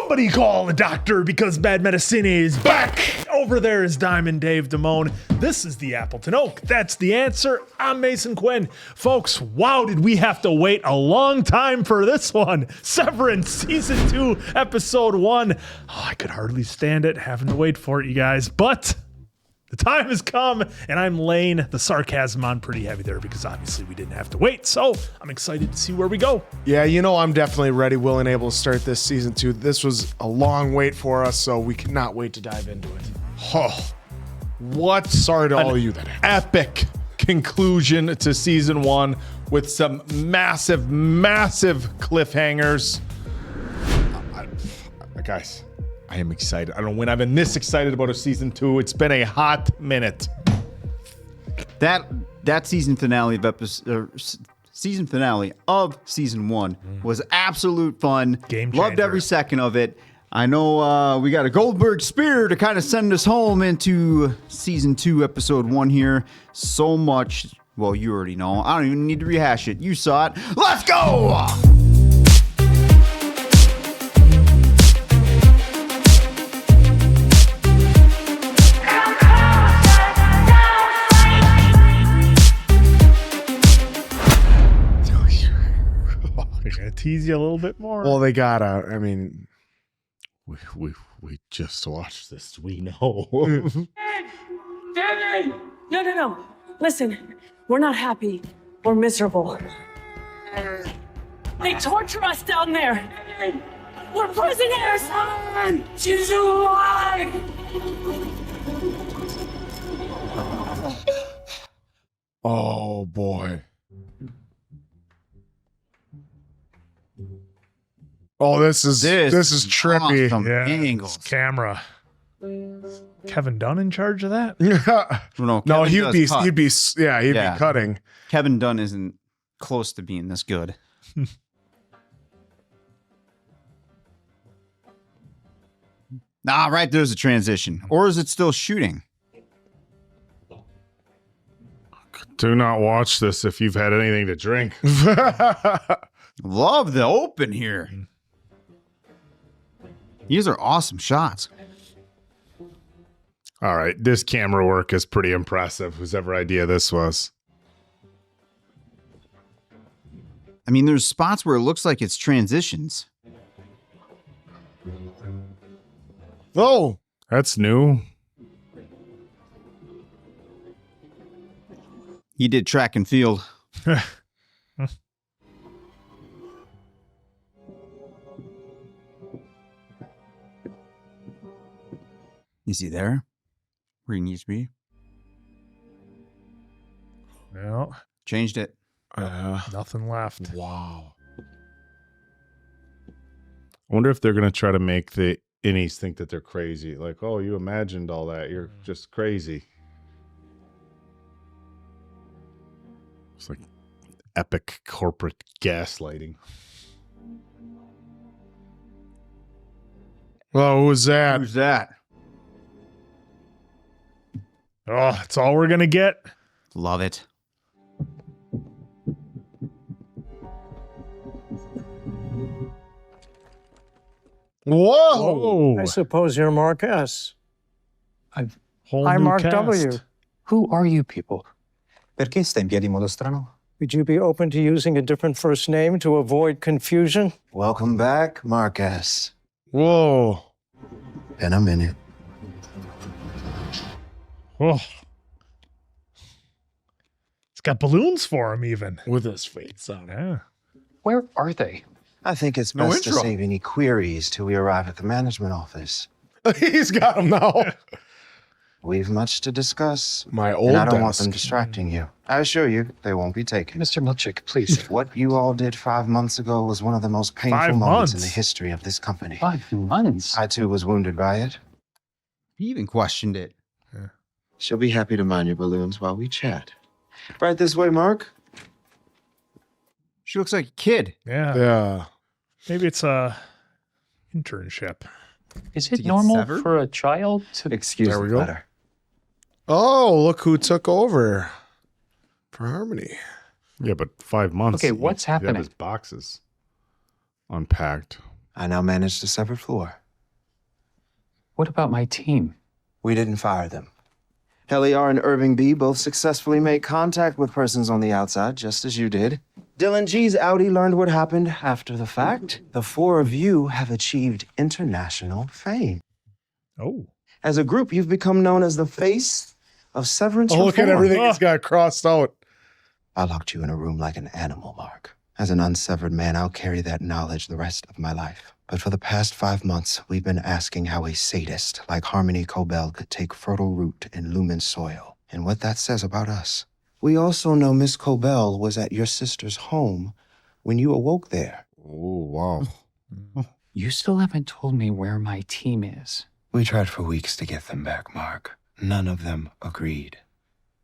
Somebody call a doctor because bad medicine is back. Over there is Diamond Dave Damone. This is the Appleton Oak. That's the answer. I'm Mason Quinn. Folks, wow, did we have to wait a long time for this one. Severance, Season 2, Episode 1. Oh, I could hardly stand it having to wait for it, you guys. But the time has come, and I'm laying the sarcasm on pretty heavy there because obviously we didn't have to wait. So I'm excited to see where we go. Yeah, you know, I'm definitely ready, willing, able to start this Season 2. This was a long wait for us, so we cannot wait to dive into it. Oh, What? Sorry to all of you that epic conclusion to Season 1 with some massive cliffhangers. Guys, I am excited. I don't know when I've been this excited about a Season 2. It's been a hot minute. That season finale of Season 1 was absolute fun. Game changer. Loved every second of it. I know we got a Goldberg spear to kind of send us home into Season 2, Episode 1 here. So much. Well, you already know. I don't even need to rehash it. You saw it. Let's go! They're going to tease you a little bit more. Well, they gotta. I mean, We just watched this. We know. No. Listen, we're not happy. We're miserable. They torture us down there. We're prisoners. She's alive. oh boy. Oh, this is trippy. Awesome yeah, angles. it's camera. Kevin Dunn in charge of that? No, No, Kevin he'd does cut. be cutting. Kevin Dunn isn't close to being this good. Right there's a transition. Or is it still shooting? Do not watch this if you've had anything to drink. Love the open here. These are awesome shots. All right, this camera work is pretty impressive. Whosever idea this was. I mean, there's spots where it looks like it's transitions. Oh, That's new. He did track and field. Is he there? Where he needs to be? No, Changed it. nothing left. wow. I wonder if they're going to try to make the innies think that they're crazy. Like, oh, you imagined all that. You're just crazy. It's like epic corporate gaslighting. Well, who was that? Who's that? Oh, that's all we're going to get? Love it. Whoa. I suppose you're Mark S. Whole I'm new Mark cast. W. Who are you people? Perché sta in piedi in modo strano? Would you be open to using a different first name to avoid confusion? Welcome back, Marcus. Whoa. Been a minute. Oh. It's got balloons for him even. With his face on. Yeah. Where are they? I think it's No best to intro. save any queries till we arrive at the management office. He's got him now. We've much to discuss, My old and I don't want them desk. distracting you. I assure you, they won't be taken. Mr. Milchick, please. What you all did 5 months ago was one of the most painful 5 moments in months? the history of this company. 5 months? I too was wounded by it. He even questioned it. She'll be happy to mind your balloons while we chat. Right this way, Mark. She looks like a kid. Yeah. Yeah. Maybe it's a internship. Is To it get normal severed? for a child to... Excuse There the we go. letter. Oh, look who took over for Harmony. Yeah, but 5 months. Okay, what's you have happening? his boxes unpacked. I now manage the severed floor. What about my team? We didn't fire them. Helly R and Irving B both successfully made contact with persons on the outside, just as you did. Dylan G's outie learned what happened after the fact. The four of you have achieved international fame. Oh. As a group, you've become known as the face of Severance. Oh, look at Reform. everything he's got crossed out. I locked you in a room like an animal, Mark. As an unsevered man, I'll carry that knowledge the rest of my life. But for the past 5 months, we've been asking how a sadist like Harmony Cobell could take fertile root in Lumon soil, and what that says about us. We also know Miss Cobell was at your sister's home when you awoke there. Oh, wow. You still haven't told me where my team is. We tried for weeks to get them back, Mark. None of them agreed.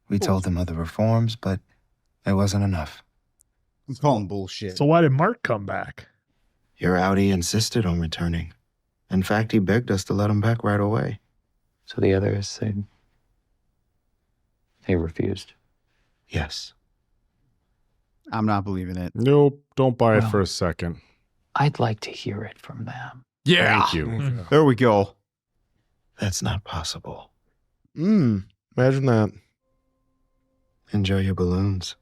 We told them of the reforms, but it wasn't enough. I'm calling bullshit. So why did Mark come back? Your outie insisted on returning. In fact, he begged us to let him back right away. So the others, they refused. Yes. I'm not believing it. Nope. Don't buy it Well. for a second. I'd like to hear it from them. Thank you. There we go. That's not possible. Imagine that. Enjoy your balloons.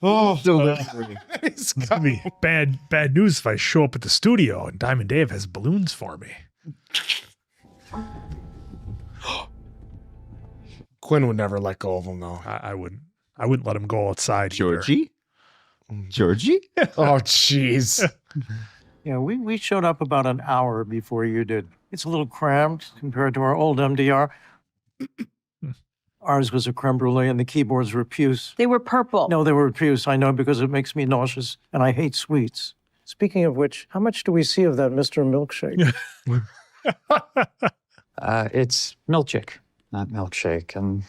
Delivery. It's gonna be bad news if I show up at the studio and Diamond Dave has balloons for me. Quinn would never let go of him, though. I wouldn't let him go outside. either. Georgie? Georgie? Oh, jeez. Yeah, we showed up about an hour before you did. It's a little cramped compared to our old MDR. Ours was a creme brulee and the keyboards were puce. They were purple. No, they were puce. I know because it makes me nauseous and I hate sweets. Speaking of which, how much do we see of that Mr. Milkshake? It's milkshake, not milkshake. And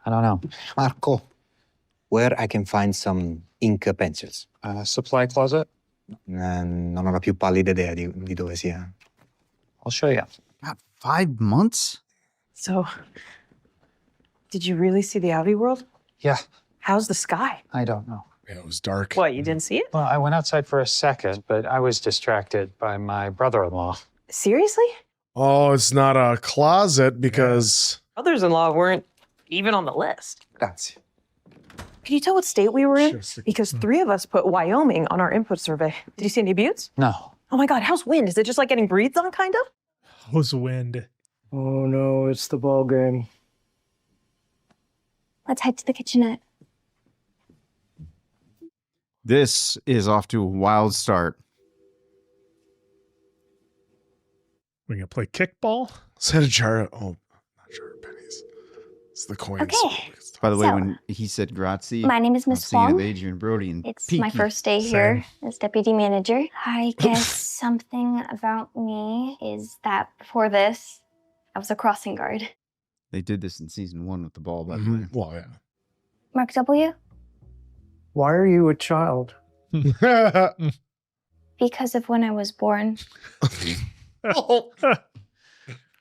I don't know. Marco, where I can find some ink pencils? Supply closet? Non ho la più pallida idea di dove sia. I'll show you. God, 5 months? So, did you really see the outie world? Yeah, How's the sky? I don't know. Yeah, it was dark. What, you didn't see it? Well, I went outside for a second, but I was distracted by my brother-in-law. Seriously? Oh, it's not a closet because... Brothers-in-law weren't even on the list. Grazie. Can you tell what state we were in? Sure. Because 3 of us put Wyoming on our input survey. Did you see any buttes? No. Oh my God, how's wind? Is it just like getting breathed on, kind of? How's the wind? Oh no, it's the ball game. Let's head to the kitchenette. This is off to a wild start. We're gonna play kickball? Is that a jar of... Oh, not jar of pennies. It's the coins. Okay. By the way, So, when he said grazie, My name is I'm Miss thinking of Wong. Adrian Brody and It's Peaky. my first day here as deputy manager. I guess something about me is that before this, I was a crossing guard. They did this in season 1 with the ball, by the way. Mhm. Well, yeah. Mark W. Why are you a child? Because of when I was born.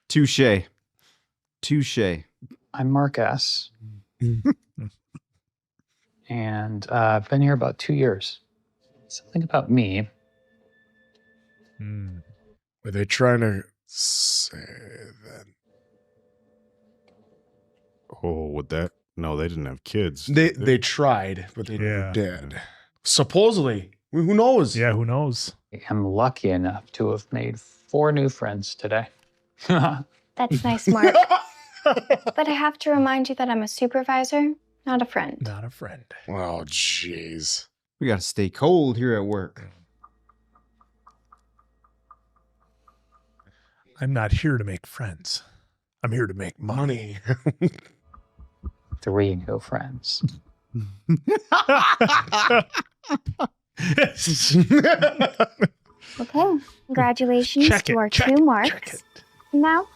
Touche. Touche. I'm Mark S. And I've been here about 2 years. Something about me. Were they trying to say that? Oh, would that? No, they didn't have kids. They tried, but they never Yeah. did. Supposedly. Who knows? Yeah, who knows? I'm lucky enough to have made 4 new friends today. That's nice, Mark. But I have to remind you that I'm a supervisor, not a friend. Not a friend. Oh, jeez. We got to stay cold here at work. I'm not here to make friends. I'm here to make money. 3 new friends. Okay. Congratulations Check to it, our check 2 it, marks. check it. Now,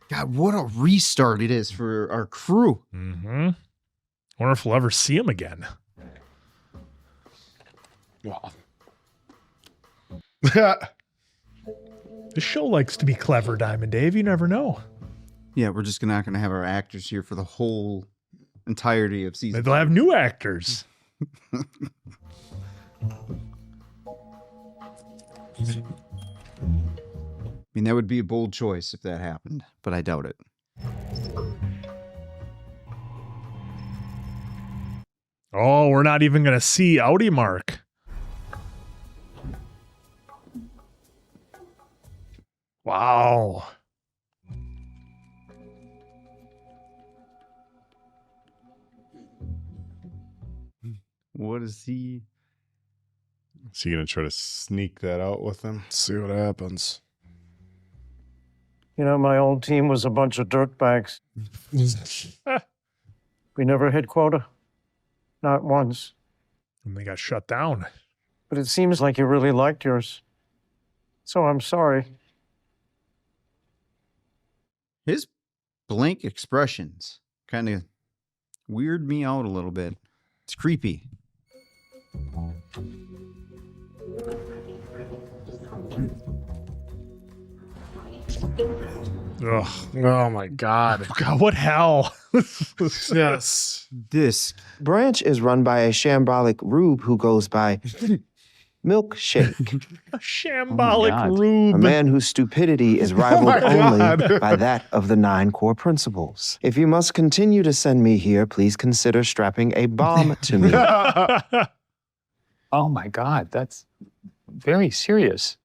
God, what a restart it is for our crew. Mm-hmm. Wonder if we'll ever see him again. Well. This show likes to be clever, Diamond Dave. You never know. Yeah, we're just not going to have our actors here for the whole entirety of season. Maybe they'll have new actors. I mean, that would be a bold choice if that happened, but I doubt it. Oh, we're not even going to see outie Mark. Wow. What is he? Is he gonna try to sneak that out with him? See what happens. You know, my old team was a bunch of dirtbags. We never hit quota. Not once. And they got shut down. But it seems like you really liked yours. So I'm sorry. His blank expressions kind of weird me out a little bit. It's creepy. Ugh. Oh my God. God, what hell? Yes. This Branch is run by a shambolic rube who goes by Milkshake, A shambolic God. a rube. man whose stupidity is rivaled my God. only by that of the 9 core principles. If you must continue to send me here, please consider strapping a bomb to me. Oh my God, that's very serious.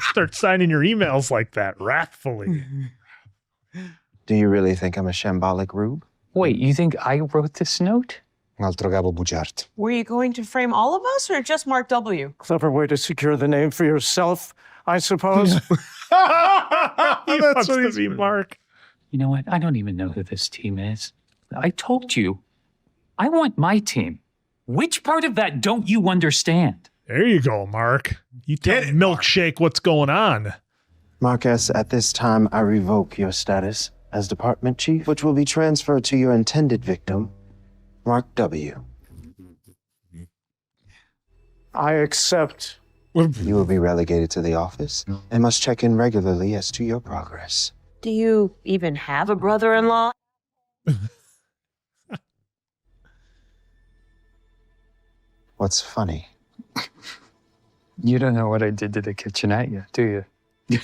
Start signing your emails like that, wrathfully. Do you really think I'm a shambolic rube? Wait, you think I wrote this note? Were you going to frame all of us or just Mark W? Clever way to secure the name for yourself, I suppose. That's what to be Mark. You know what? I don't even know who this team is. I told you, I want my team. Which part of that don't you understand? There you go, Mark. You tell Milkshake what's going on. Marcus, at this time, I revoke your status as department chief, which will be transferred to your intended victim, Mark W. I accept. You will be relegated to the office and must check in regularly as to your progress. Do you even have a brother-in-law? What's funny? You don't know what I did to the kitchenette yet, do you?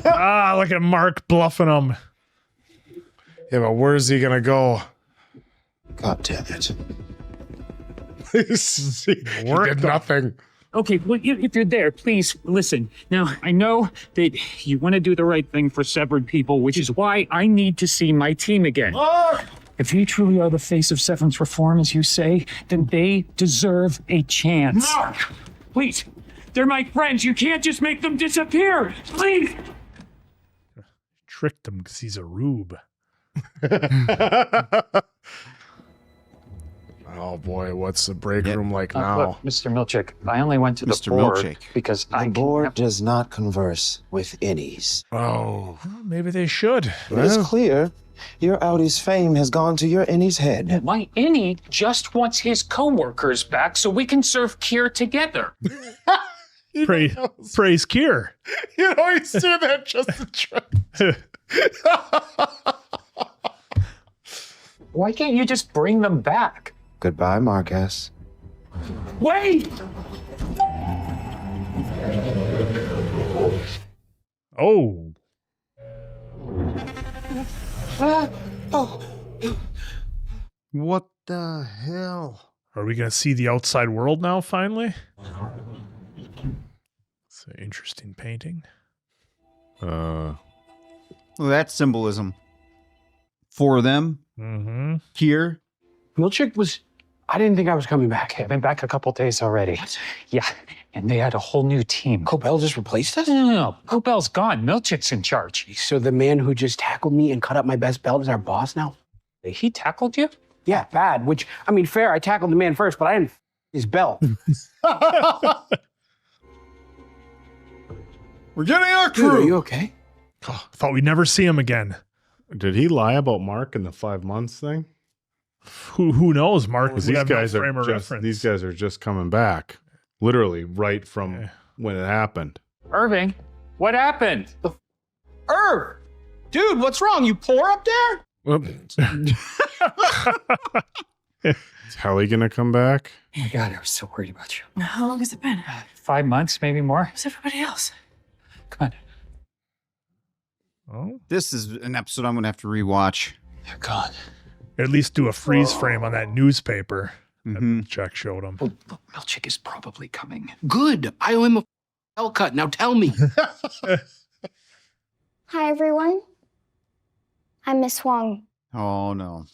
Look at Mark bluffing him. Yeah, but where's he gonna go? God damn it. He did nothing. Okay, well, if you're there, please listen. Now, I know that you want to do the right thing for severed people, which is why I need to see my team again. If you truly are the face of Severance reform, as you say, then they deserve a chance. Please, they're my friends. You can't just make them disappear. Please. Tricked him because he's a rube. Oh boy, what's the break room like now? Look, Mr. Milchick, I only went to the Mr. board Milchick. because The board does not converse with innies. Oh, Well, maybe they should. It is clear your outies fame has gone to your innie's head. My innie just wants his coworkers back so we can serve Kier together. Praise Kier. you know he's doing that just to try. Why can't you just bring them back? Goodbye, Marcus. Wait! Oh. What the hell? Are we going to see the outside world now, finally? It's an interesting painting. Well, that's symbolism. For them, Mm-hmm. here. Milchick was. I didn't think I was coming back. I've been back a couple days already. Yeah, and they had a whole new team. Cobell just replaced us? No. Cobell's gone. Milchick's in charge. So the man who just tackled me and cut up my best belt is our boss now? He tackled you? Yeah, bad. Which, I mean, fair. I tackled the man first, but I didn't his belt. We're getting our Dude, are crew. you okay? Oh, thought we'd never see him again. Did he lie about Mark in the 5 months thing? Who knows, Mark? Because We these have no guys frame are of just reference. these guys are just coming back, literally right from when it happened. Irving, what happened? Irv! Dude, what's wrong? You poor up there? Is Helly gonna come back? Oh my God, I was so worried about you. How long has it been? 5 months, maybe more. Who's everybody else? Come on. Oh, This is an episode I'm gonna have to rewatch. They're gone. at least do a freeze frame on that newspaper. That Chuck showed him. Well, Milchick is probably coming. Good. I owe him a haircut. Now tell me. Hi, everyone. I'm Miss Wong. Oh no.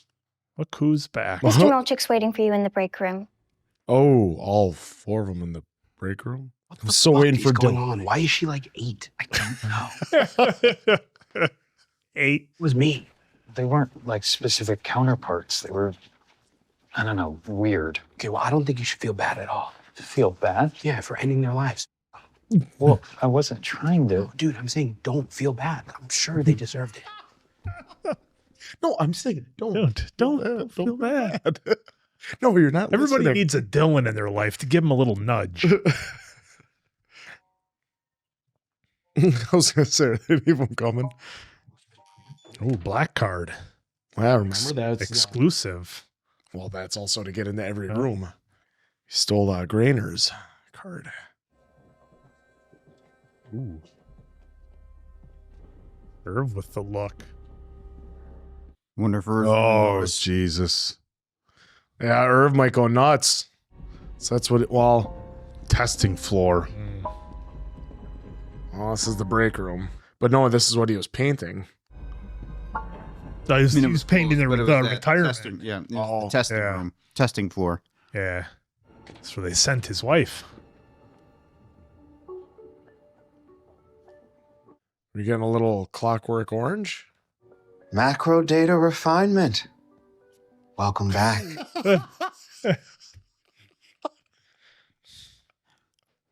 Look who's back. Mr. Milchick's waiting for you in the break room. Oh, all 4 of them in the break room. What I'm the so fuck waiting is for going Dylan. on? Why is she like 8? I don't know. 8. It was me. They weren't like specific counterparts. They were, I don't know, weird. Okay, well, I don't think you should feel bad at all. Feel bad? Yeah, for ending their lives. Well, I wasn't trying to. No, dude, I'm saying don't feel bad. I'm sure they deserved it. No, I'm saying Don't feel bad. No, you're not. Everybody listening. needs a Dylan in their life to give them a little nudge. I was gonna say, are any of them coming? Oh, black card. Well, remember that's Exclusive. Well, that's also to get into every room. He stole Grainer's card. Ooh. Irv with the look. Wonder if Irv Oh, knows. Jesus. Yeah, Irv might go nuts. So that's what Testing floor. well, this is the break room. But no, this is what he was painting. He was, I mean, he was painting the but it was that retirement. testing- yeah, it was the testing yeah. room, testing floor. Yeah. That's where they sent his wife. Are you getting a little Clockwork Orange? Macrodata Refinement. Welcome back.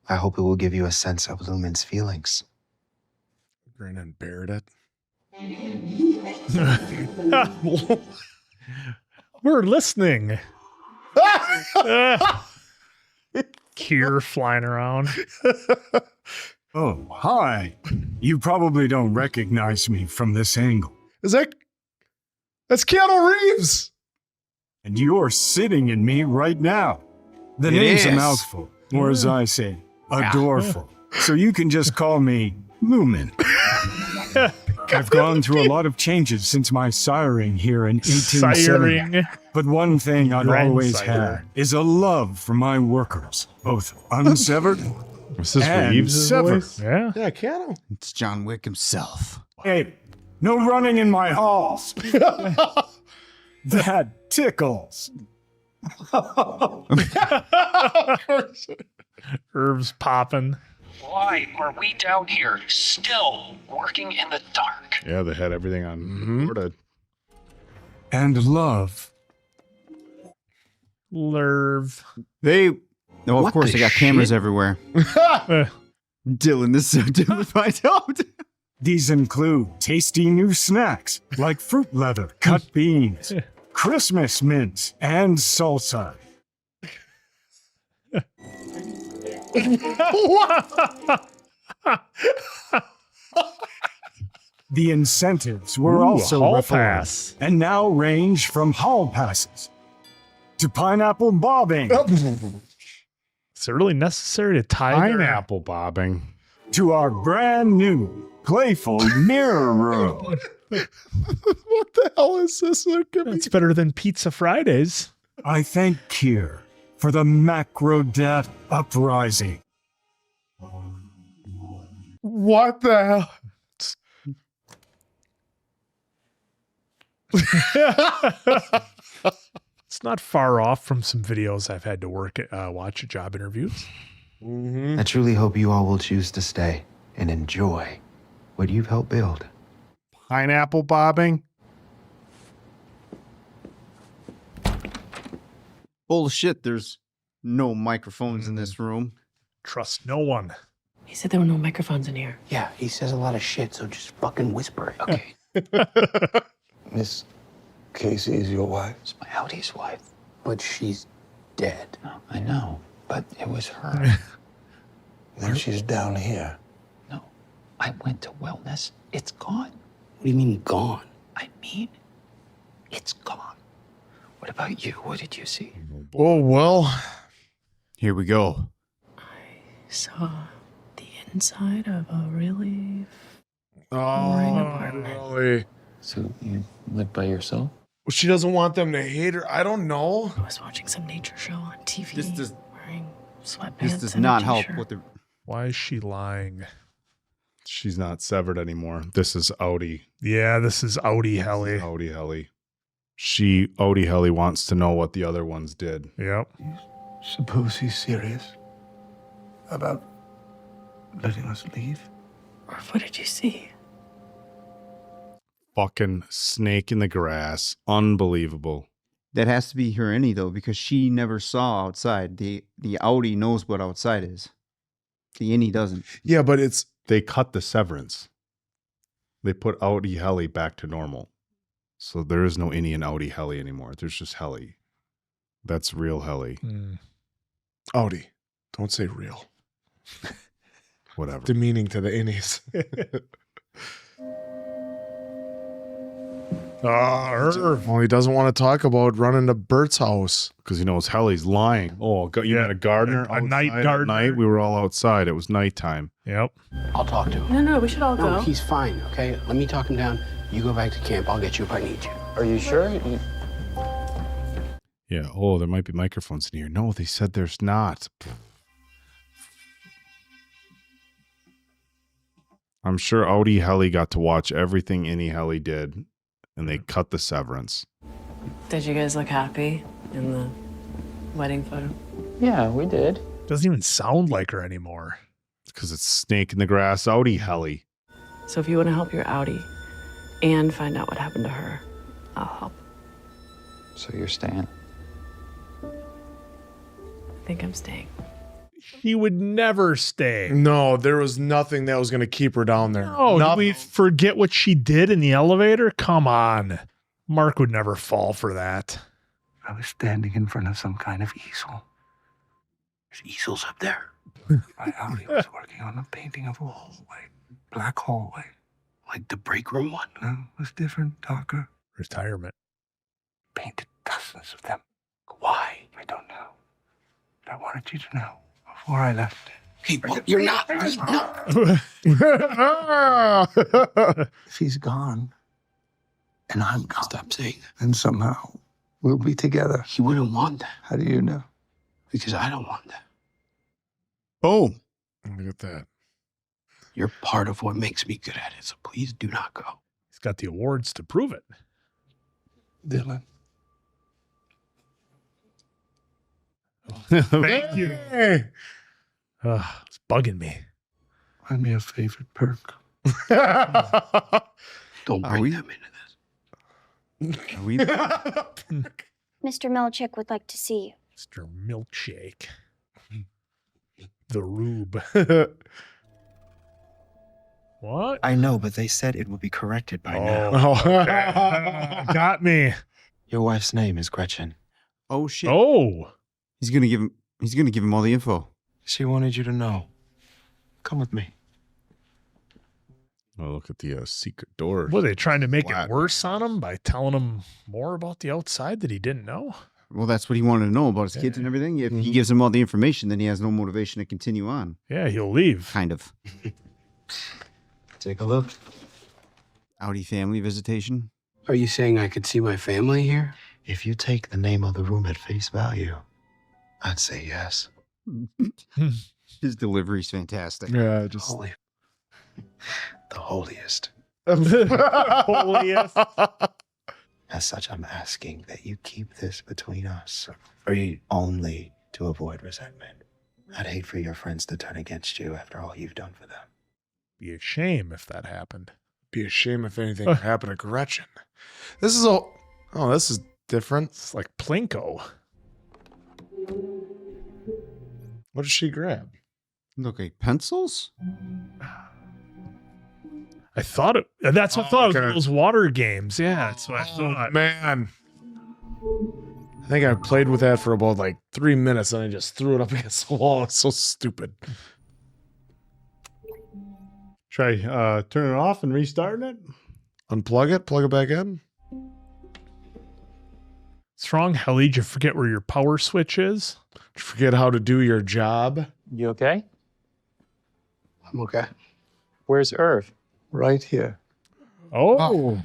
I hope it will give you a sense of Lumon's feelings. Grin and bared it. We're listening. Kier flying around. Oh, hi. You probably don't recognize me from this angle. That's Keanu Reeves! And you're sitting in me right now. The It name's a is. mouthful, or as I say, a doorful. So you can just call me Lumen. I've gone through a lot of changes since my siring here in 1870. Siring. But one thing I've Grand always sire. had is a love for my workers, both unsevered Was this and Reeves' severed. voice? Yeah. Yeah, Keanu. It's John Wick himself. Hey, no running in my halls. That tickles. Irv's popping. Why are we down here still working in the dark? Yeah, they had everything on recorded. And love. Lerv. No, of What course the they got cameras shit? everywhere. Eh, Dylan, this is so Dylan finds out. These include tasty new snacks like fruit leather, cut beans, Christmas mints, and salsa. The incentives were Ooh, also hall reformed pass. and now range from hall passes to pineapple bobbing Is it really necessary to tie their Pineapple bobbing. to our brand new playful mirror room. What the hell is this? It's better than Pizza Fridays. I thank Kier for the Macrodata uprising. What the hell? It's not far off from some videos I've had to watch at job interviews. I truly hope you all will choose to stay and enjoy what you've helped build. Pineapple bobbing? Bullshit, there's no microphones in this room. Trust no one. He said there were no microphones in here. Yeah, he says a lot of shit, so just fucking whisper it, okay? Miss Casey is your wife? It's my outies wife. But she's dead. No, I know, but it was her. Then she's down here. No, I went to wellness. It's gone. What do you mean gone? I mean, it's gone. What about you? What did you see? Oh, well. Here we go. Saw the inside of a really Oh, apartment. really? So you live by yourself? Well, she doesn't want them to hate her. I don't know. I was watching some nature show on TV. This does, wearing sweatpants. this does and a not help t-shirt. with the. Why is she lying? She's not severed anymore. This is Outie. Yeah, this is Outie Helly. Outie Helly. Outie Helly wants to know what the other ones did. Yep. Suppose he's serious about letting us leave? Or what did you see? Fucking snake in the grass. Unbelievable. That has to be her innie though, because she never saw outside. The outie knows what outside is. The innie doesn't. Yeah, but they cut the severance. They put Outie Helly back to normal. So there is no innie and Outie Helly anymore. There's just Helly. That's real Helly. Outie. Don't say real. Whatever. Demeaning to the innies. Well, he doesn't want to talk about running to Bert's house. Because he knows Helly's lying. Oh, you had a gardener? A night outside at gardener. night? We were all outside. It was nighttime. Yep. I'll talk to him. No, we should all No, go. he's fine, okay? Let me talk him down. You go back to camp. I'll get you if I need you. Are you sure? Yeah. Oh, there might be microphones in here. No, they said there's not. I'm sure Outie Helly got to watch everything Innie Helly did, and they cut the severance. Did you guys look happy in the wedding photo? Yeah, we did. Doesn't even sound like her anymore. Because it's snake in the grass Outie Helly. So if you want to help your outie and find out what happened to her, I'll help. So you're staying? I think I'm staying. She would never stay. No, there was nothing that was going to keep her down there. Oh, did we forget what she did in the elevator? Come on. Mark would never fall for that. I was standing in front of some kind of easel. There's easels up there. My outie was working on a painting of a hallway. Black hallway. Like the break room one? No, it was different, darker. Retirement. Painted dozens of them. Why? I don't know. But I wanted you to know before I left. Hey, you're not. If he's gone, and I'm gone, Stop saying that. then somehow we'll be together. He wouldn't want that. How do you know? Because I don't want that. Boom. Look at that. You're part of what makes me good at it, so please do not go. He's got the awards to prove it. Dylan. Thank you. It's bugging me. Find me a favorite perk. Don't bring them into this. Are we? Mr. Milchick would like to see you. Mr. Milkshake. The rube. What? I know, but they said it would be corrected by now. Okay. Got me. Your wife's name is Gretchen. Oh shit. Oh. He's gonna give him all the info. She wanted you to know. Come with me. Oh, look at the secret door. Were they trying to make it worse on him by telling him more about the outside that he didn't know? Well, that's what he wanted to know about his kids and everything. If he gives him all the information, then he has no motivation to continue on. Yeah, he'll leave. Kind of. Take a look. Outie family visitation. Are you saying I could see my family here? If you take the name of the room at face value, I'd say yes. His delivery's fantastic. Yeah, just Holy. The holiest. Holiest. As such, I'm asking that you keep this between us. Or you only to avoid resentment. I'd hate for your friends to turn against you after all you've done for them. Be a shame if that happened. be a shame if anything happened to Gretchen. This is all. Oh, this is different. It's like Plinko. What did she grab? Okay, pencils? I thought it. That's what I thought. It was those water games. Yeah, that's what I thought. Man. I think I played with that for about like 3 minutes and I just threw it up against the wall. It's so stupid. Try turning it off and restarting it? Unplug it, plug it back in. Strong Helly, did you forget where your power switch is? Did you forget how to do your job? You okay? I'm okay. Where's Irv? Right here. Oh.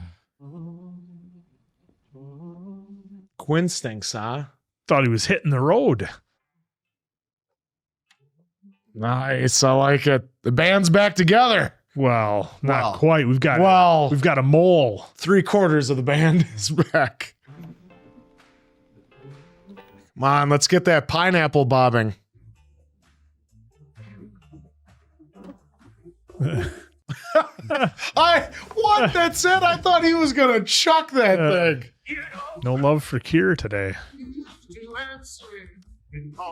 Quinn stinks, huh? Thought he was hitting the road. Nice. I like it. The band's back together. Well, not Well. quite. We've got a mole. 3/4 of the band is back. Come on, let's get that pineapple bobbing. What? That's it? I thought he was gonna chuck that thing. No love for Kier today.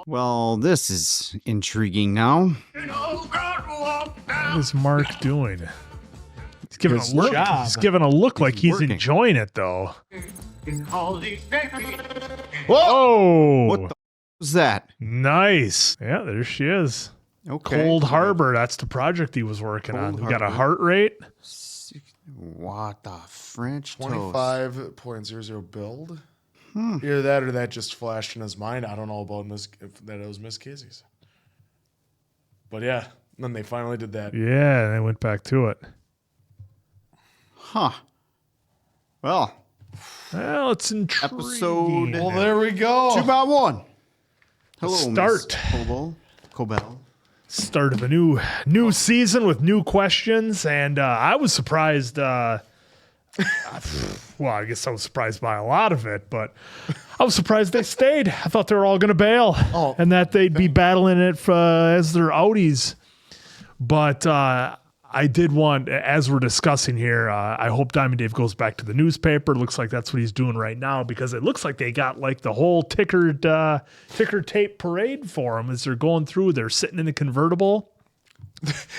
Well, this is intriguing now. What is Mark doing? He's giving His a look. job. He's giving a look like he's working. enjoying it though. Whoa! What Oh, the was that? nice. Yeah, there she is. Okay. Cold Harbor. That's the project he was working on. Cold We got a Harbor. heart rate. What the French toast? 25.00 build. Either that or that just flashed in his mind. I don't know about if that was Miss Casey's. But yeah, then they finally did that. Yeah, they went back to it. Huh. Well, it's intriguing. episode Well, there we go. 2x1. Hello, Start. Miss Cobell. Start of a new season with new questions, and I was surprised. Well, I guess I was surprised by a lot of it, but I was surprised they stayed. I thought they were all going to bail and that they'd be battling it as their outies. But I did want, as we're discussing here, I hope Diamond Dave goes back to the newspaper. It looks like that's what he's doing right now because it looks like they got like the whole ticker tape parade for him as they're going through. They're sitting in a convertible.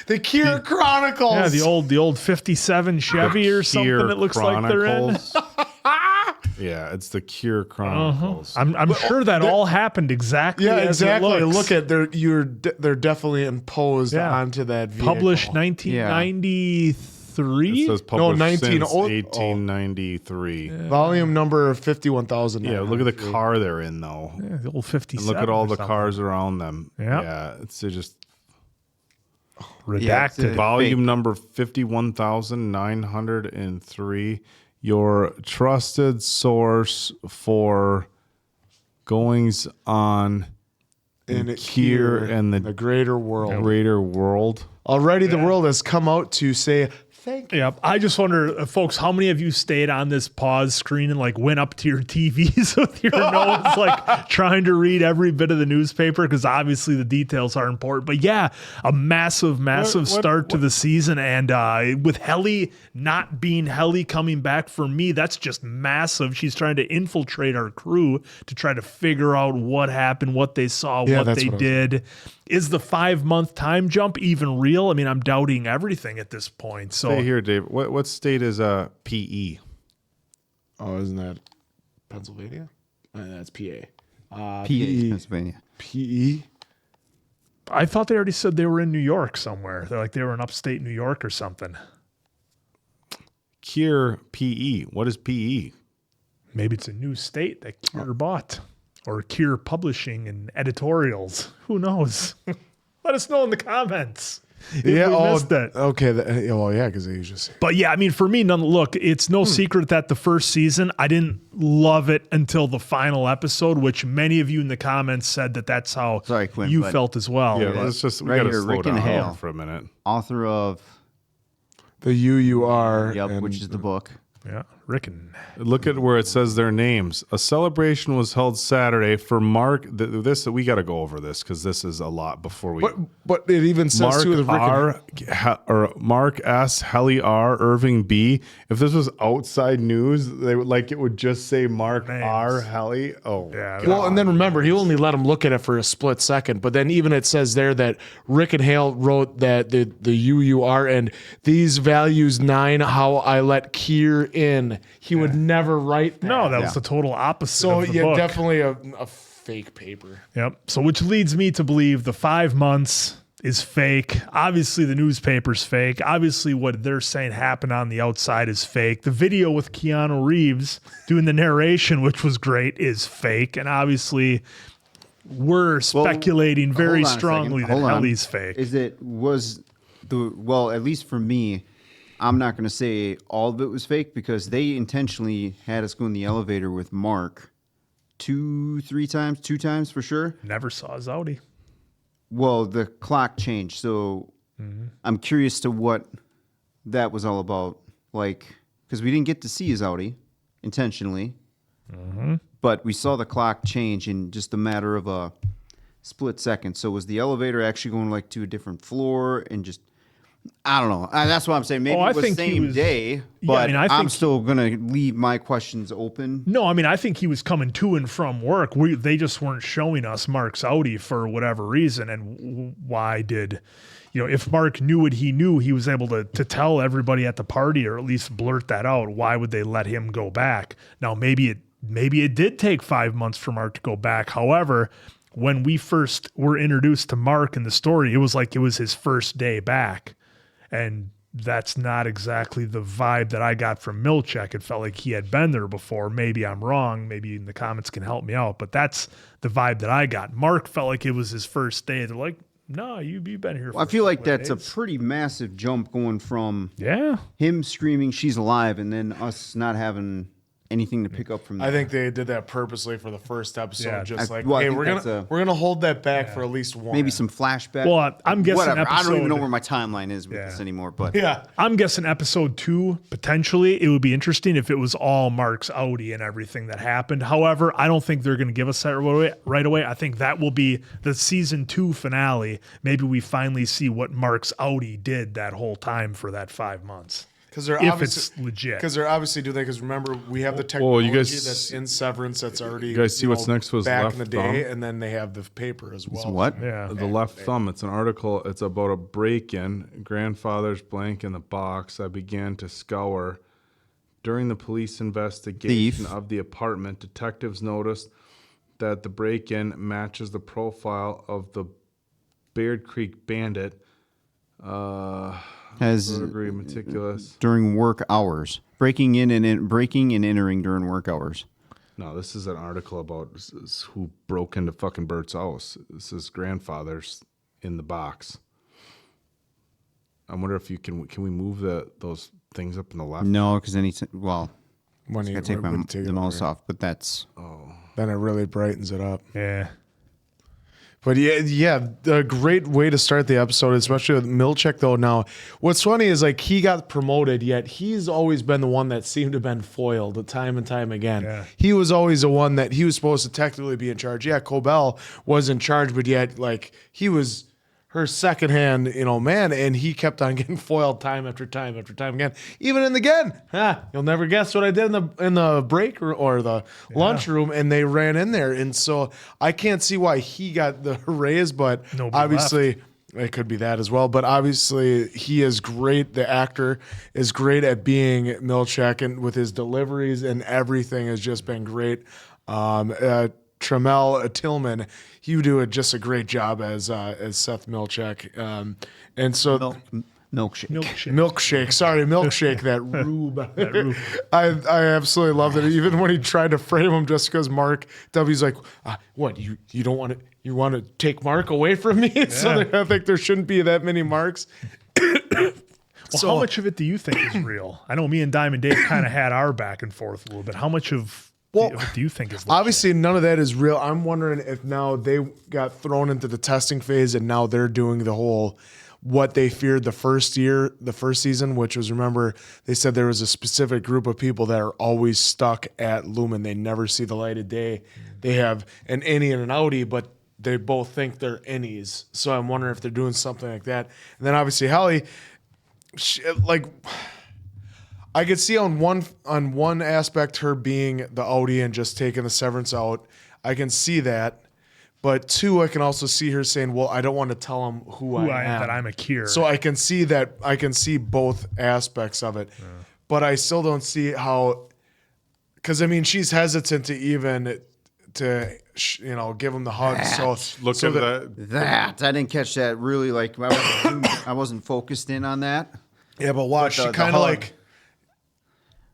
The Kier Chronicles. Yeah, the old 57 Chevy or something it looks like they're in. Yeah, it's the Kier Chronicles. I'm sure that all happened exactly as exactly. it looks. Look at they're definitely imposed onto that vehicle. Published 1993. It says published since 1893. 1893. Volume number 51,000. Yeah, look at the car they're in though. Yeah, the old 57. And look at all or the something. cars around them. Yeah. Yeah, it's just redacted. Volume number 51,903. Your trusted source for goings on in Kier and the greater world. Greater world. Already the world has come out to say thank you. Yep. I just wonder, folks, how many of you stayed on this pause screen and like went up to your TVs with your nose, like trying to read every bit of the newspaper? Because obviously the details are important. But yeah, a massive start to the season. And with Helly not being Helly coming back for me, that's just massive. She's trying to infiltrate our crew to try to figure out what happened, what they saw, what they did. Is the 5-month time jump even real? I mean, I'm doubting everything at this point. So Stay here, Dave. What state is PE? Oh, isn't that Pennsylvania? That's PA. PA, Pennsylvania. PE. I thought they already said they were in New York somewhere. They're like they were in upstate New York or something. Kier PE. What is PE? Maybe it's a new state that Kier bought. Or Kier Publishing and Editorials. Who knows? Let us know in the comments. If we missed it. Okay. Well, yeah, because he just. But yeah, I mean, for me, look, it's no secret that the first season, I didn't love it until the final episode, which many of you in the comments said that that's how Quinn, you felt as well. Yeah, let's just, we Right got to here, slow Rick and down Hale. for a minute. Author of The UUR. Yep, which is the book. Yeah, Rick and Look at where it says their names. A celebration was held Saturday for Mark. This we got to go over this because this is a lot before we. But it even says Mark too the R. Or Mark S. Helly R. Irving B. If this was outside news, they would it would just say Mark R. Helly. Oh, yeah. Well, and then remember, he only let him look at it for a split second. But then even it says there that Rick and Hale wrote that the UUR and these values 9, how I let Kier in. He would never write that. No, that was the total opposite So of the yeah, book. definitely a fake paper. Yep. So which leads me to believe the 5 months is fake. Obviously, the newspaper's fake. Obviously, what they're saying happened on the outside is fake. The video with Keanu Reeves doing the narration, which was great, is fake. And obviously, we're speculating very strongly that Helly's fake. Well, at least for me, I'm not going to say all of it was fake because they intentionally had us go in the elevator with Mark 2 times for sure. Never saw his Audi. Well, the clock changed, so I'm curious to what that was all about. Like, because we didn't get to see his Audi intentionally, but we saw the clock change in just a matter of a split second. So was the elevator actually going like to a different floor and just? I don't know. That's what I'm saying. Maybe it was the same day, but I'm still going to leave my questions open. No, I mean, I think he was coming to and from work. They just weren't showing us Mark's Audi for whatever reason. And why did, if Mark knew what he knew, he was able to tell everybody at the party or at least blurt that out. Why would they let him go back? Now, maybe it did take 5 months for Mark to go back. However, when we first were introduced to Mark in the story, it was like it was his first day back. And that's not exactly the vibe that I got from Milchek. It felt like he had been there before. Maybe I'm wrong. Maybe in the comments can help me out. But that's the vibe that I got. Mark felt like it was his first day. They're like, no, you've been here. Well, I feel like that's a pretty massive jump going from him screaming she's alive and then us not having anything to pick up from that. I think they did that purposely for the first episode. Hey, we're gonna hold that back for at least one. Maybe some flashback. Well, I'm guessing whatever. I don't even know where my timeline is with this anymore. But I'm guessing episode 2 potentially it would be interesting if it was all Mark's Audi and everything that happened. However, I don't think they're going to give us that right away. I think that will be the season 2 finale. Maybe we finally see what Mark's Audi did that whole time for that 5 months. Because they're if it's legit. Because they're obviously doing that. Because remember, we have the technology that's in Severance that's already. You guys see what's next was back left in the day, thumb? And then they have the paper as well. It's what? The left thumb. It's an article. It's about a break-in. Grandfather's blank in the box. I began to scour. During the police investigation of the apartment, detectives noticed that the break-in matches the profile of the Beard Creek bandit. Has meticulous during work hours, breaking and entering during work hours. No, this is an article about who broke into fucking Bert's house. This is grandfather's in the box. I wonder if you can we move those things up in the left? No, because then he's I take the mouse off, but that's then it really brightens it up. Yeah. But yeah, a great way to start the episode, especially with Milchek, though. Now, what's funny is like he got promoted, yet he's always been the one that seemed to have been foiled time and time again. Yeah. He was always the one that he was supposed to technically be in charge. Yeah, Cobell was in charge, but yet like he was her secondhand, man, and he kept on getting foiled time after time after time again. Even in the again, you'll never guess what I did in the break or the lunchroom, and they ran in there, and so I can't see why he got the raise, but obviously it could be that as well. But obviously he is great. The actor is great at being Milchek, and with his deliveries and everything has just been great. Tremel Tillman, you do just a great job as Seth Milchek, and so milkshake. Sorry, milkshake. That rube. I absolutely loved it. Even when he tried to frame him, just because Mark W's like, what you don't want to. You want to take Mark away from me? So I think there shouldn't be that many Marks. How much of it do you think is real? I know me and Diamond Dave kind of had our back and forth a little bit. How much of do you think is legit? Obviously none of that is real. I'm wondering if now they got thrown into the testing phase and now they're doing the whole what they feared the first season, which was, remember, they said there was a specific group of people that are always stuck at Lumon. They never see the light of day. They have an innie and an outie, but they both think they're innies. So I'm wondering if they're doing something like that. And then obviously Helly, I could see on one aspect her being the outie and just taking the Severance out. I can see that. But two, I can also see her saying, well, I don't want to tell him who I am. That I'm a cure. So I can see that. I can see both aspects of it. Yeah. But I still don't see how, because I mean, she's hesitant to even give him the hug. So Look at that. I didn't catch that really. Like I wasn't focused in on that. Yeah, but watch. But She kind of like.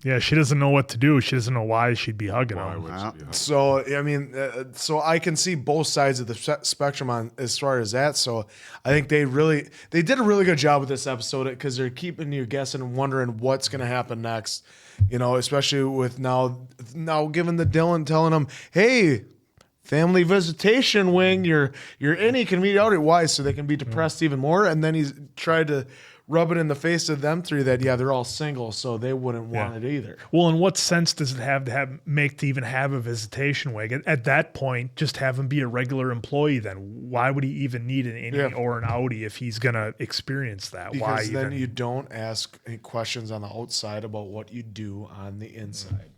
Yeah, she doesn't know what to do. She doesn't know why she'd be hugging him. So I mean, so I can see both sides of the spectrum on as far as that. So I think they did a really good job with this episode because they're keeping you guessing and wondering what's going to happen next. Especially with now giving the Dylan telling him, hey, family visitation wing, your innie can meet out. Why? So they can be depressed even more. And then he's tried to rub it in the face of them three that they're all single, so they wouldn't want it either. Well, in what sense does it have to make to even have a visitation wing? At that point, just have him be a regular employee. Then why would he even need an innie or an outie if he's gonna experience that? Because then you don't ask any questions on the outside about what you do on the inside.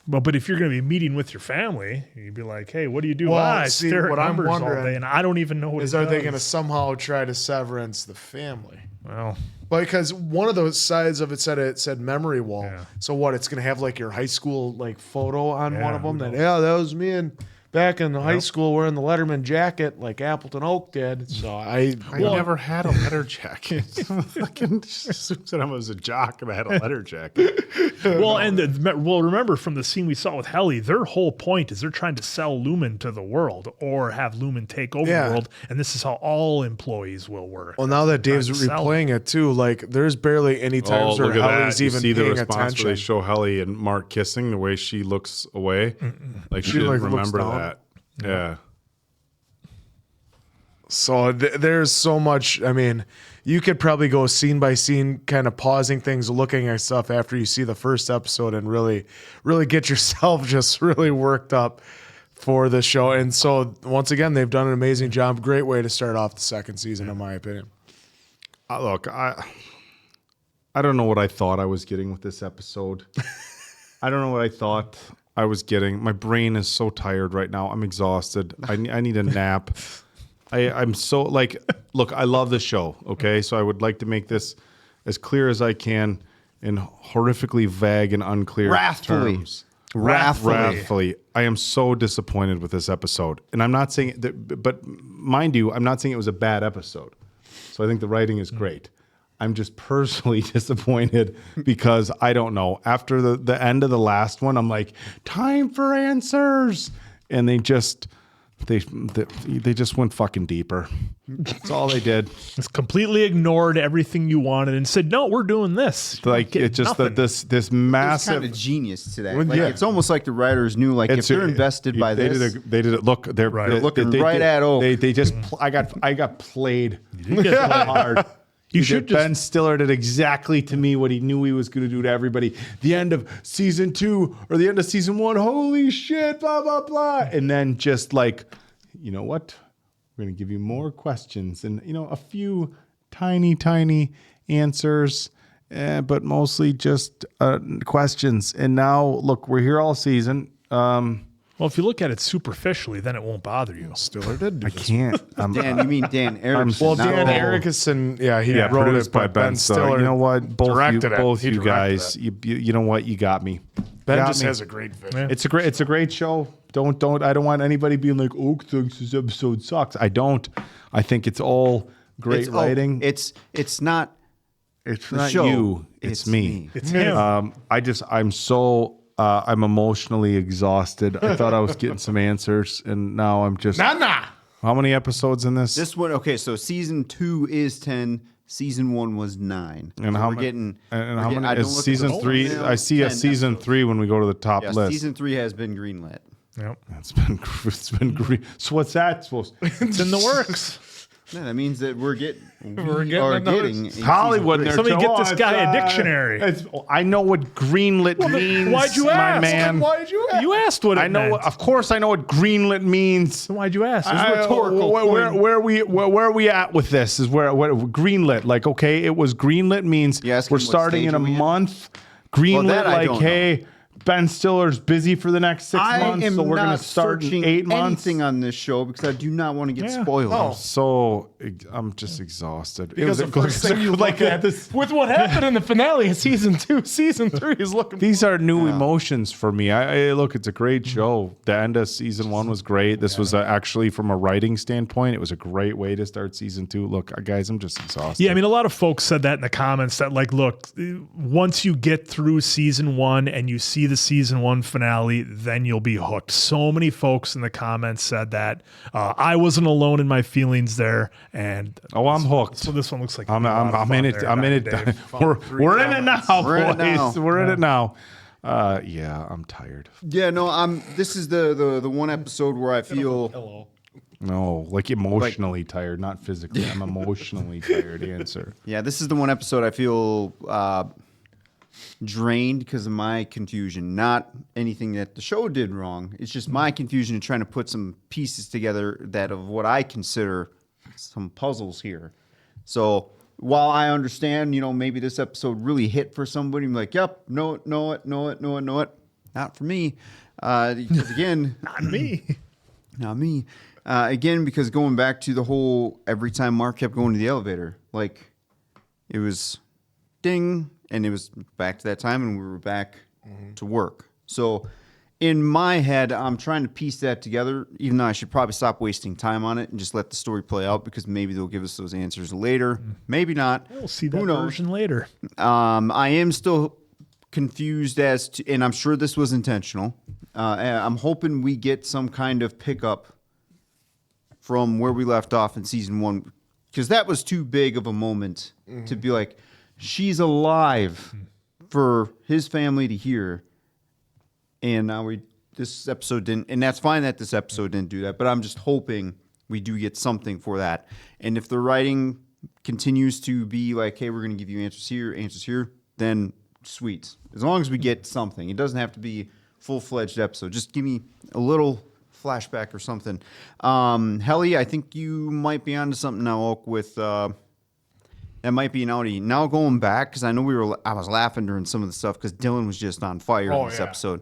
Well, but if you're going to be meeting with your family, you'd be like, "Hey, what do you do?" Well, I see, stare at what I'm numbers all wondering day, and I don't even know what is. it Are they does. going to somehow try to severance the family? Well, because one of those sides of it said memory wall. Yeah. So what? It's going to have like your high school like photo on one of them. That that was me and back in high school wearing the Letterman jacket like Appleton Oak did. So I never had a letter jacket. Fucking said I was a jock and I had a letter jacket. Well, remember from the scene we saw with Helly, their whole point is they're trying to sell Lumon to the world or have Lumon take over the world, and this is how all employees will work. Well, now that Dave's replaying it too, like there's barely any times where Helly's even see the paying response attention. where they show Helly and Mark kissing, the way she looks away, like she didn't remember that. Yeah. So there's so much. I mean, you could probably go scene by scene, kind of pausing things, looking at stuff after you see the first episode, and really get yourself just really worked up for the show. And so once again, they've done an amazing job. Great way to start off the second season, in my opinion. Look, I don't know what I thought I was getting with this episode. I don't know what I thought I was getting. My brain is so tired right now. I'm exhausted. I need a nap. I'm so look, I love the show. Okay. So I would like to make this as clear as I can in horrifically vague and unclear terms. Wrathfully. I am so disappointed with this episode. And I'm not saying that, but mind you, I'm not saying it was a bad episode. So I think the writing is great. I'm just personally disappointed because I don't know. After the end of the last one, I'm like, time for answers. And they just went fucking deeper. That's all they did. It's completely ignored everything you wanted and said, "No, we're doing this." Like it's just that this massive kind of genius to that. It's almost like the writers knew, like if they're invested by this, they did it. Look, they're looking right at Oak. They just I got played hard. Ben Stiller did exactly to me what he knew he was going to do to everybody. The end of season 2 or the end of season 1. Holy shit! Blah blah blah. And then just like, you know what? We're going to give you more questions and a few tiny answers, but mostly just questions. And now look, we're here all season. Well, if you look at it superficially, then it won't bother you. Stiller did. I can't. Dan, you mean Dan Erickson? Well, Dan Erickson, he wrote produced it, by but Ben Stiller. You know what? Both you guys, it. you know what? You got me. Ben just has a great vision. Yeah. It's a great show. Don't. I don't want anybody being like, Oak thinks this episode sucks. I don't. I think it's all great writing. It's not. It's not you. It's me. It's him. I'm emotionally exhausted. I thought I was getting some answers, and now I'm just. Nah. How many episodes in this? This one, okay, so season 2 is 10. Season 1 was 9. And so how we're many? getting? And how many is season 3? I see a season 3 when we go to the top list. Season 3 has been greenlit. Yep, it's been green. So what's that supposed? It's in the works. Yeah, that means that we're getting Hollywood. Somebody get this guy a dictionary. I know what greenlit means. Why'd you my ask? man? Why'd you ask? You asked what it meant. Of course, I know what greenlit means. So why'd you ask? It's rhetorical. Where are we at with this? Is where greenlit? Like, okay, it was greenlit means we're starting in a month. Greenlit, Ben Stiller's busy for the next 6 months, so we're going to start in 8 months. Anything on this show because I do not want to get spoiled. I'm just exhausted. Because the first thing you look at this, with what happened in the finale of season 2, season 3 is looking. These are new emotions for me. Look, it's a great show. The end of season 1 was great. This was actually, from a writing standpoint, it was a great way to start season 2. Look, guys, I'm just exhausted. Yeah, I mean, a lot of folks said that in the comments that, like, look, once you get through season 1 and you see the season 1 finale, then you'll be hooked. So many folks in the comments said that. I wasn't alone in my feelings there, and I'm hooked. So this one looks like I'm in it. I'm in it. We're in it now, boys. We're in it now. Yeah, I'm tired. Yeah, no, this is the one episode where I feel No, like emotionally tired, not physically. I'm emotionally tired. Answer. Yeah, this is the one episode I feel drained because of my confusion. Not anything that the show did wrong. It's just my confusion in trying to put some pieces together that of what I consider some puzzles here. So while I understand, maybe this episode really hit for somebody, I'm like, yep, know it. Not for me. Because again, not me. Not me. Again, because going back to the whole every time Mark kept going to the elevator, like it was ding, and it was back to that time, and we were back to work. So in my head, I'm trying to piece that together, even though I should probably stop wasting time on it and just let the story play out, because maybe they'll give us those answers later. Maybe not. We'll see that version later. I am still confused as to, and I'm sure this was intentional. I'm hoping we get some kind of pickup from where we left off in season 1, because that was too big of a moment to be like, she's alive for his family to hear. And now this episode didn't, and that's fine that this episode didn't do that, but I'm just hoping we do get something for that. And if the writing continues to be like, hey, we're going to give you answers here, then sweet. As long as we get something. It doesn't have to be full-fledged episode. Just give me a little flashback or something. Helly, I think you might be onto something now, Oak, with that might be an outie. Now going back, because I know I was laughing during some of the stuff because Dylan was just on fire in this episode.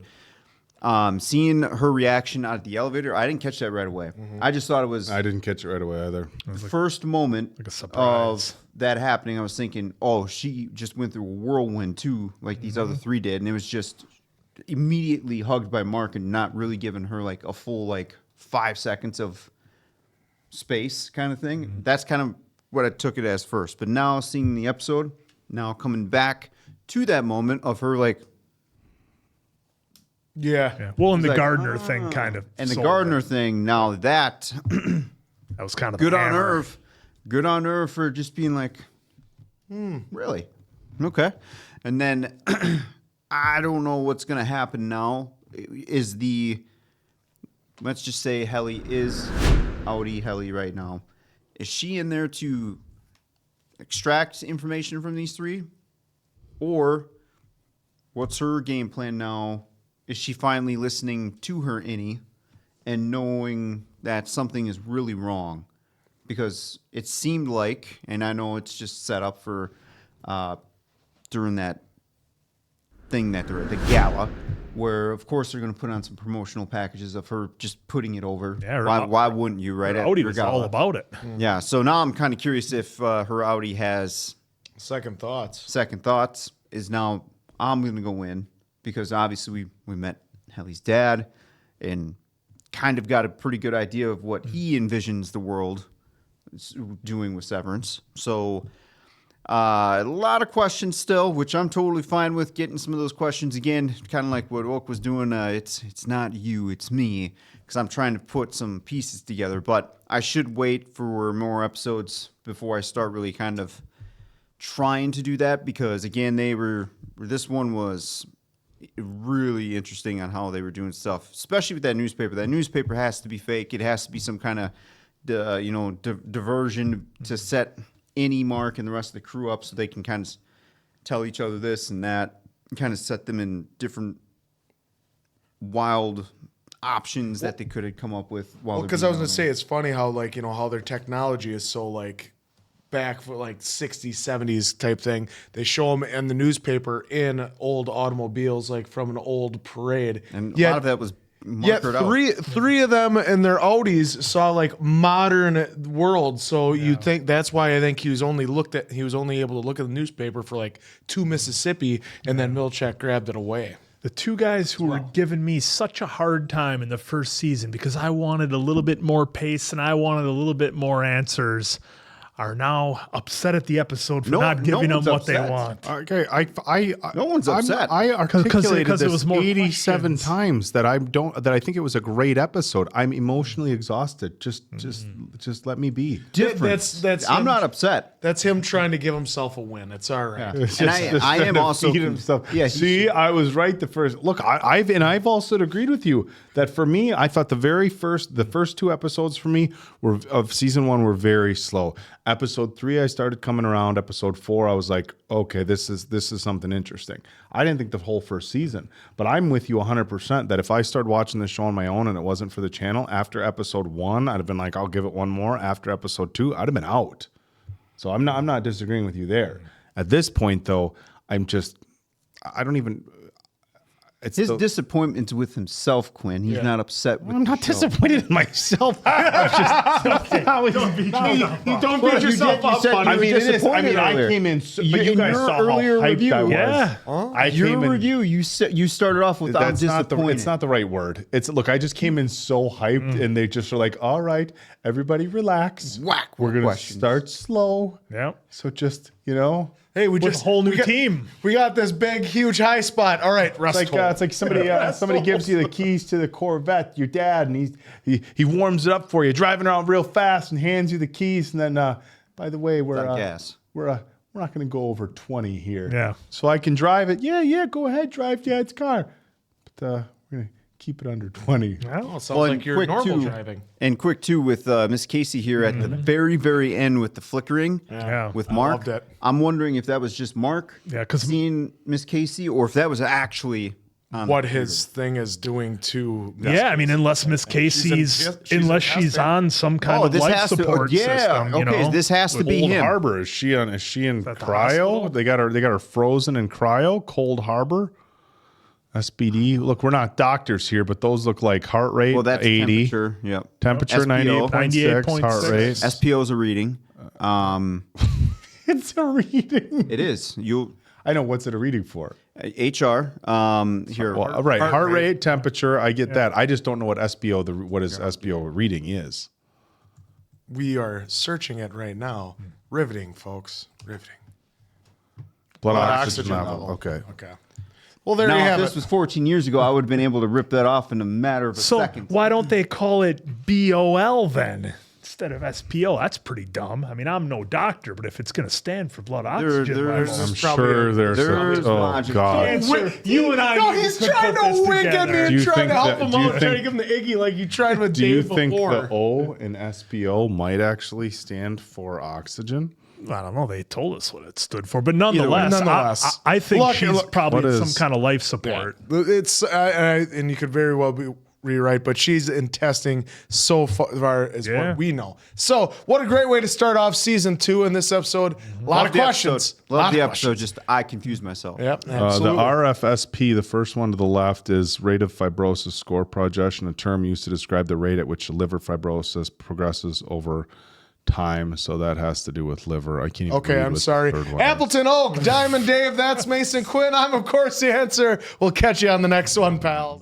Seeing her reaction out of the elevator, I didn't catch that right away. I just thought it was. I didn't catch it right away either. The first moment of that happening, I was thinking, oh, she just went through a whirlwind too, like these other 3 did, and it was just immediately hugged by Mark and not really giving her like a full 5 seconds of space kind of thing. That's kind of what I took it as first. But now seeing the episode, now coming back to that moment of her Yeah. Well, and the Gardner thing kind of. And the Gardner thing, now that that was kind of good on her. Good on her for just being like, really? Okay. And then I don't know what's going to happen now. Let's just say Helly is outie Helly right now. Is she in there to extract information from these 3? Or what's her game plan now? Is she finally listening to her innie and knowing that something is really wrong? Because it seemed like, and I know it's just set up for during that thing that they're at the gala, where of course they're going to put on some promotional packages of her just putting it over. Yeah, why wouldn't you, right? Outie was all about it. Yeah, so now I'm kind of curious if her outie has second thoughts. Second thoughts is now I'm going to go in, because obviously we met Helly's dad and kind of got a pretty good idea of what he envisions the world doing with Severance. So a lot of questions still, which I'm totally fine with getting some of those questions again, kind of like what Oak was doing. It's not you, it's me, because I'm trying to put some pieces together. But I should wait for more episodes before I start really kind of trying to do that, because again, this one was really interesting on how they were doing stuff, especially with that newspaper. That newspaper has to be fake. It has to be some kind of diversion to set any Mark and the rest of the crew up so they can kind of tell each other this and that, and kind of set them in different wild options that they could have come up with. Because I was going to say, it's funny how how their technology is so back for like 60s, 70s type thing. They show them in the newspaper in old automobiles, like from an old parade. And a lot of that was markered out. Three of them and their outies saw like modern world. So you'd think that's why I think he was only able to look at the newspaper for like 2 Mississippi, and then Milchek grabbed it away. The two guys who were giving me such a hard time in the first season because I wanted a little bit more pace and I wanted a little bit more answers are now upset at the episode for not giving them what they want. Okay, no one's upset. I articulated because this it was more 87 questions. times that I think it was a great episode. I'm emotionally exhausted. Just let me be. That's I'm him- not upset. That's him trying to give himself a win. It's all right. And I am also himself. Yeah, See, I was right the first. Look, I've also agreed with you that for me, I thought the first 2 episodes for me of season 1 were very slow. Episode 3, I started coming around. Episode 4, I was like, okay, this is something interesting. I didn't think the whole first season, but I'm with you 100% that if I started watching this show on my own and it wasn't for the channel, after episode 1, I'd have been like, I'll give it one more. After episode 2, I'd have been out. So I'm not disagreeing with you there. At this point, though, I don't even. It's his disappointment with himself, Quinn. He's not upset with I'm not disappointed in myself. Don't beat yourself up. I mean, it is. I mean, I came in. But you guys saw how hyped I was. Yeah. Your review, you started off with I'm disappointed. It's not the right word. Look, I just came in so hyped, and they just are like, all right, everybody relax. Whack. We're gonna start slow. Yeah. So just hey, we With just a whole new team. We got this big, huge high spot. All right, it's like somebody gives you the keys to the Corvette, your dad, and he warms it up for you, driving around real fast, and hands you the keys, and then by the way, we're not going to go over 20 here. Yeah. So I can drive it. Yeah, go ahead, drive Dad's car, but we're gonna keep it under 20. Well, it sounds like you're normal driving. And quick too with Miss Casey here at the very, very end with the flickering with Mark. loved it. I'm wondering if that was just Mark because seeing Miss Casey or if that was actually on what his thing is doing to. Yeah, I mean, unless Miss Casey's, she's on some kind of life support system. You know? This has to be Cold him. Harbor. Is she in cryo? They got her frozen in cryo. Cold Harbor. SBD. Look, we're not doctors here, but those look like heart rate. Well, that's 80. temperature. Yep. Temperature 98.6. Heart rate. SPO is a reading. It's a reading. It is. I know. What's it a reading for? HR. Here. Well, right. Heart rate, temperature. I get that. I just don't know what SPO. What his SPO reading is. We are searching it right now. Riveting, folks. Riveting. Blood oxygen level. Okay. Well, there you have it. If this was 14 years ago, I would have been able to rip that off in a matter of a second. So why don't they call it BOL then instead of SPO? That's pretty dumb. I mean, I'm no doctor, but if it's going to stand for blood oxygen level, I'm sure there's oh God. You and I. He's trying to wink at me and trying to help him out, trying to give him the Iggy like you tried with Dave before. Do you think the O in SPO might actually stand for oxygen? I don't know. They told us what it stood for, but nonetheless, I think she's probably some kind of life support. Yeah. It's and you could very well be rewrite, but she's in testing so far as what we know. So, what a great way to start off season 2 in this episode. A lot of questions. Love the episode. Just I confused myself. Yep, the absolutely. RFSP, the first one to the left, is rate of fibrosis score projection, a term used to describe the rate at which liver fibrosis progresses over time, so that has to do with liver. I can't even read I'm what the sorry. third one is. Appleton Oak, Diamond Dave, that's Mason Quinn. I'm, of course, the answer. We'll catch you on the next one, pals.